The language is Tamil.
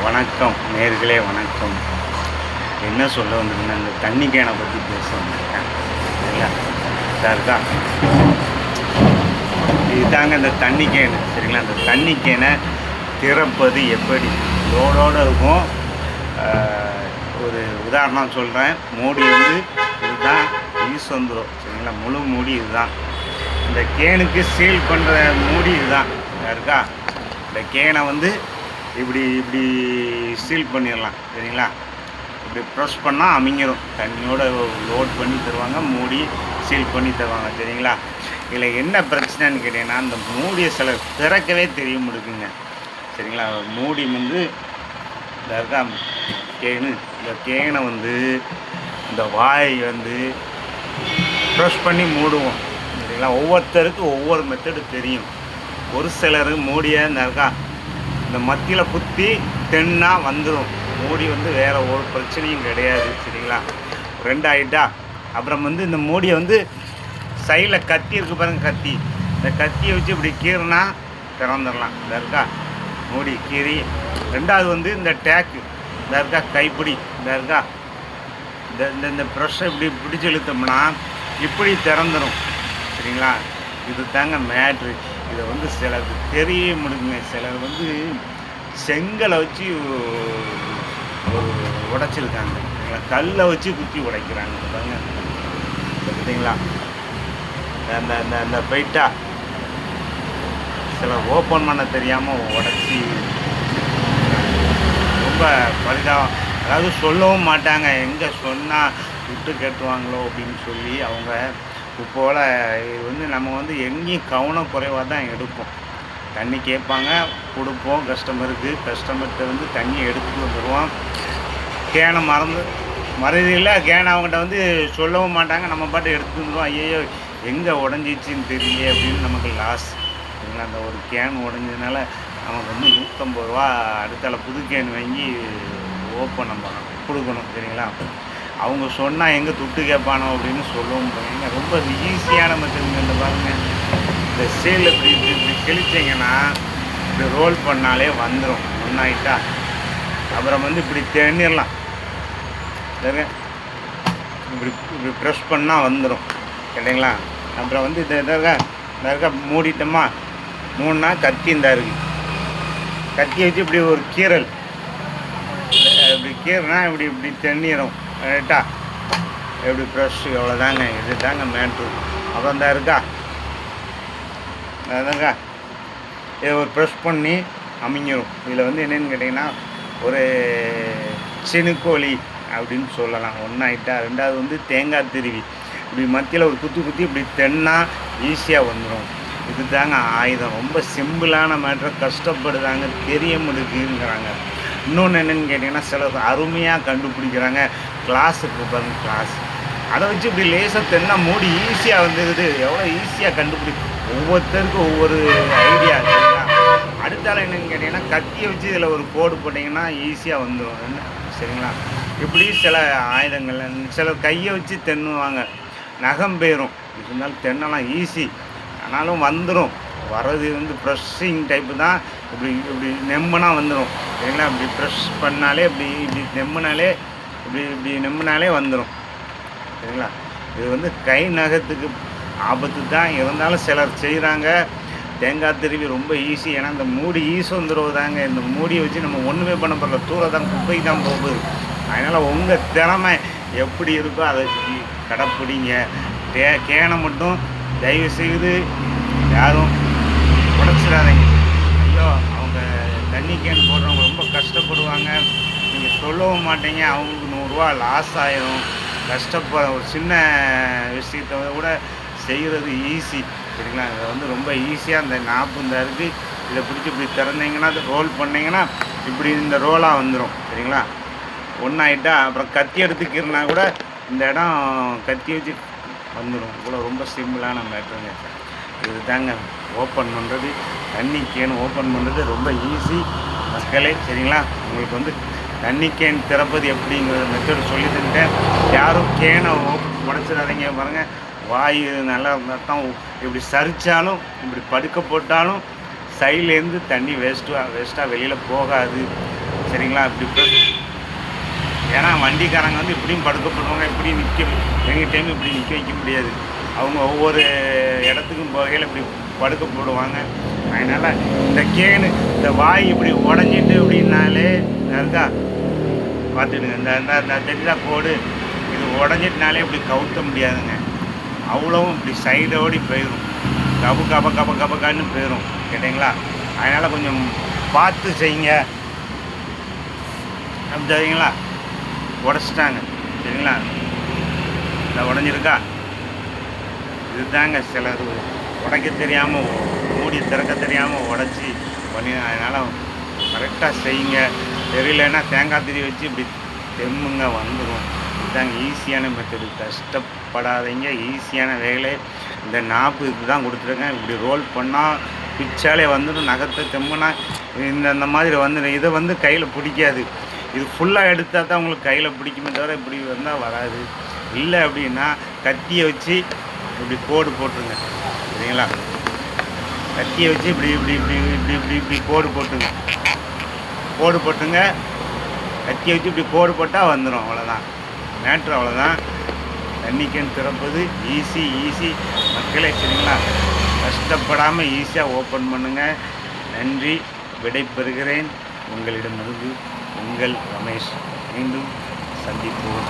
வணக்கம் நேர்களே, வணக்கம். என்ன சொல்ல வந்திருந்தேன்னா, இந்த தண்ணி கேனை பற்றி பேச வந்திருக்கேன். சரிங்களா? இருக்கா இதுதாங்க இந்த தண்ணி கேனு. சரிங்களா? இந்த தண்ணி கேனை திறப்பது எப்படி லோடோடு இருக்கும். ஒரு உதாரணம் சொல்கிறேன். மூடி இதுதான், யூஸ் வந்துடும். சரிங்களா? முழு மூடி இதுதான். இந்த கேனுக்கு சீல் பண்ணுற மூடி இதுதான். இருக்கா? இந்த கேனை இப்படி இப்படி சீல் பண்ணிடலாம். சரிங்களா? இப்படி ப்ரெஸ் பண்ணால் அமைங்கிடும். தண்ணியோடு லோட் பண்ணி தருவாங்க, மூடி சீல் பண்ணி தருவாங்க. சரிங்களா? இதில் என்ன பிரச்சனைன்னு கேட்டிங்கன்னா, இந்த மூடியை சில திறக்கவே தெரிய முடியுங்க. சரிங்களா? மூடி இந்த இருக்கா கேனு, இந்த கேனை இந்த வாய் ப்ரெஸ் பண்ணி மூடுவோம். சரிங்களா? ஒவ்வொருத்தருக்கும் ஒவ்வொரு மெத்தடு தெரியும். ஒரு சிலர் மூடியை இந்த மத்தியில் குத்தி தென்னா வந்துடும். மூடி வேறு ஒரு பிரச்சனையும் கிடையாது. சரிங்களா? 2 ஆகிட்டா அப்புறம் இந்த மூடியை சைடில் கத்தி இருக்குது பாருங்க, கத்தி. இந்த கத்தியை வச்சு இப்படி கீறினா திறந்துடலாம். இந்த இருக்கா மூடி கீறி. 2வது இந்த டேக்கு, இந்த இருக்கா கைப்பிடி, இந்த இருக்கா இந்த ப்ரெஷ்ஷை இப்படி பிடிச்சி இழுத்தோம்னா இப்படி திறந்துடும். சரிங்களா? இது தாங்க மேட்ரு. இதை சிலருக்கு தெரிய முடியுங்க. சிலர் செங்கலை வச்சு உடைச்சிருக்காங்க. கல்லை வச்சு குத்தி உடைக்கிறாங்க பாருங்க. பார்த்தீங்களா? அந்த அந்த அந்த போயிட்டா சிலர் ஓப்பன் பண்ண தெரியாமல் உடச்சி ரொம்ப பரிதாபம். அதாவது சொல்லவும் மாட்டாங்க, எங்கே சொன்னால் விட்டு கேட்டுவாங்களோ அப்படின்னு சொல்லி அவங்க இப்போல இது நம்ம எங்கேயும் கவனக்குறைவாக தான் எடுப்போம். தண்ணி கேட்பாங்க, கொடுப்போம் கஸ்டமர்கிட்ட தண்ணியை எடுத்துகிட்டு வந்துடுவோம். கேனை மறதியில் கேனை அவங்ககிட்ட சொல்லவும் மாட்டாங்க, நம்ம பாட்டு எடுத்துகிட்டு வந்துடுவோம். ஐயோ எங்கே உடஞ்சிச்சின்னு தெரியல அப்படின்னு நமக்கு லாஸ். சரிங்களா? அந்த ஒரு கேன் உடஞ்சதுனால நமக்கு 150 ரூபா அடுத்தால புது கேன் வாங்கி ஓப்பன் நம்ம கொடுக்கணும். சரிங்களா? அவங்க சொன்னால் எங்கே துட்டு கேட்பானோ அப்படின்னு சொல்லவும் போகிறீங்க. ரொம்ப ஈஸியான மெத்தடுங்க. இந்த பாருங்கள், இந்த சேல் இப்படி இப்படி கிழிச்சிங்கன்னா இப்படி ரோல் பண்ணாலே வந்துடும். ஒன்றாயிட்டா அப்புறம் இப்படி தெண்ணிடலாம். சரி, இப்படி இப்படி ப்ரெஸ் பண்ணால் வந்துடும். இல்லைங்களா? அப்புறம் இந்த மூடிட்டோமா, மூணுனா கத்தி இந்த இருக்குது. கத்தி வச்சு இப்படி ஒரு கீறல், இப்படி கீறினா இப்படி இப்படி தெண்ணிடும். ரைட்டா? எப்படி ப்ரெஷ் எவ்வளோதாங்க. இது தாங்க மேட்ரு. அப்புறம் தான் இருக்கா அதாங்க இதை ஒரு ப்ரெஷ் பண்ணி அமைஞ்சிடும். இதில் என்னென்னு கேட்டிங்கன்னா, ஒரு சினுக்கோழி அப்படின்னு சொல்லலாம். ஒன்றாயிட்டா. 2வது தேங்காய் திருவி இப்படி மத்தியில் ஒரு குத்தி இப்படி தென்னா ஈஸியாக வந்துடும். இது தாங்க ஆயுதம். ரொம்ப சிம்பிளான மேட்ரு. கஷ்டப்படுதாங்க, தெரிய முடியுதுங்கிறாங்க. இன்னொன்று என்னென்னு கேட்டிங்கன்னா, சிலர் அருமையாக கண்டுபிடிக்கிறாங்க. கிளாஸுக்கு பாருங்க, கிளாஸ் அதை வச்சு இப்படி லேசாக தென்னா மூடி ஈஸியாக வந்துடுது. எவ்வளோ ஈஸியாக ஒவ்வொருத்தருக்கும் ஒவ்வொரு ஐடியா இருக்குங்களா? அடுத்தால என்னென்னு கேட்டிங்கன்னா, கத்தியை வச்சு இதில் ஒரு கோடு போட்டிங்கன்னா ஈஸியாக வந்துடும். சரிங்களா? இப்படி சில ஆயுதங்கள். சிலர் கையை வச்சு தென்னுவாங்க, நகம் போயிடும். இருந்தாலும் தென்னலாம் ஈஸி, ஆனாலும் வந்துடும். வர்றது ப்ரெஷ்ஷிங் டைப்பு தான். இப்படி இப்படி நெம்புனா வந்துடும். சரிங்களா? இப்படி ப்ரெஷ் பண்ணாலே இப்படி இப்படி நெம்புனாலே இப்படி இப்படி நெம்புனாலே வந்துடும். சரிங்களா? இது கை நகத்துக்கு ஆபத்து தான். இருந்தாலும் சிலர் செய்கிறாங்க. தேங்காய் திருவி ரொம்ப ஈஸி. ஏன்னா இந்த மூடி வந்துடுவதாங்க. இந்த மூடியை வச்சு நம்ம ஒன்றுமே பண்ண போகல, தூர தான், குப்பை தான் போகுது. அதனால் உங்கள் திறமை எப்படி இருக்கோ அதை கடைப்பிடிங்க. கேனை மட்டும் தயவு செய்து யாரும் உடைச்சிடாதீங்க. ஐயோ, அவங்க தண்ணி கேன் போடுறவங்க ரொம்ப கஷ்டப்படுவாங்க. நீங்கள் சொல்லவும் மாட்டீங்க, அவங்களுக்கு 100 ரூபா லாஸ் ஆயிரும். ஒரு சின்ன விஷயத்தை கூட செய்கிறது ஈஸி. சரிங்களா? இதை ரொம்ப ஈஸியாக அந்த நாப்பு இந்த இருக்குது, இதை பிடிச்சி இப்படி திறந்தீங்கன்னா, அதை ரோல் பண்ணிங்கன்னா இப்படி இந்த ரோலாக வந்துடும். சரிங்களா? ஒன்றாயிட்டா அப்புறம் கத்தி எடுத்துக்கிறனா கூட இந்த இடம் கத்தி வச்சு வந்துடும். இவ்வளோ ரொம்ப சிம்பிளான மேட்டருங்க. இது தாங்க ஓப்பன் பண்ணுறது. தண்ணி கேன் ஓப்பன் பண்ணுறது ரொம்ப ஈஸி மக்களே. சரிங்களா? உங்களுக்கு தண்ணி கேன் திறப்பது எப்படிங்கிற மெத்தடு சொல்லி தந்துட்டேன். யாரும் கேனை உடைச்சிடாதீங்க. பாருங்கள், வாய் நல்லா இருந்தால் தான். இப்படி சரித்தாலும் இப்படி படுக்க போட்டாலும் சைட்லேருந்து தண்ணி வேஸ்ட்டாக வெளியில் போகாது. சரிங்களா? இப்படி ப்ரெஸ், ஏன்னா வண்டிக்காரங்க வந்து இப்படியும் படுக்கப்படுவாங்க, இப்படியும் எனி டைம் இப்படி நிற்க வைக்க முடியாது. அவங்க ஒவ்வொரு இடத்துக்கும் போகையில் இப்படி படுக்க போடுவாங்க. அதனால் இந்த கேனு, இந்த வாய் இப்படி உடஞ்சிட்டு அப்படின்னாலே இருக்கா பார்த்துடுங்க. இந்த இந்த தெரிஞ்சா கோடு இது உடஞ்சிட்டுனாலே இப்படி கவுத்த முடியாதுங்க. அவ்வளவும் இப்படி சைடோடி போயிடும், கப கப கப கபக்கான்னு போயிடும். கேட்டிங்களா? அதனால் கொஞ்சம் பார்த்து செய்யுங்க. அப்படி சரிங்களா? உடச்சிட்டாங்க சரிங்களா? இந்த உடஞ்சிருக்கா, இதுதாங்க சிலர் உடைக்க தெரியாமல், மூடி திறக்க தெரியாமல் உடச்சி பண்ணி. அதனால் கரெக்டாக செய்யுங்க. தெரியலன்னா தேங்காய் திரி வச்சு இப்படி தெம்முங்க, வந்துடும். இதுதாங்க ஈஸியான மெத்தடு. கஷ்டப்படாதீங்க, ஈஸியான வேலை. இந்த நாப்பு இதுதான் கொடுத்துருக்கேன். இப்படி ரோல் பண்ணால் பிச்சாலே வந்துடும். நகத்தை தெம்முனா இந்த மாதிரி வந்துடும். இதை வந்து கையில் பிடிக்காது. இது ஃபுல்லாக எடுத்தால் தான் உங்களுக்கு கையில் பிடிக்குமே தவிர இப்படி வந்தால் வராது. இல்லை அப்படின்னா கத்தியை வச்சு இப்படி கோடு போட்டுருங்க சரிங்களா? கத்தியை வச்சு இப்படி இப்படி இப்படி இப்படி இப்படி இப்படி கோடு போட்டுங்க, கோடு போட்டுங்க. கத்தியை வச்சு இப்படி கோடு போட்டால் வந்துடும். அவ்வளோதான் மேட்ரு, அவ்வளோதான். தண்ணிக்கேன் திறப்பது ஈஸி மக்களே சரிங்களா? கஷ்டப்படாமல் ஈஸியாக ஓப்பன் பண்ணுங்கள். நன்றி. விடை பெறுகிறேன் உங்களிடமிருந்து. உங்கள் ரமேஷ். மீண்டும் சந்திப்போம்.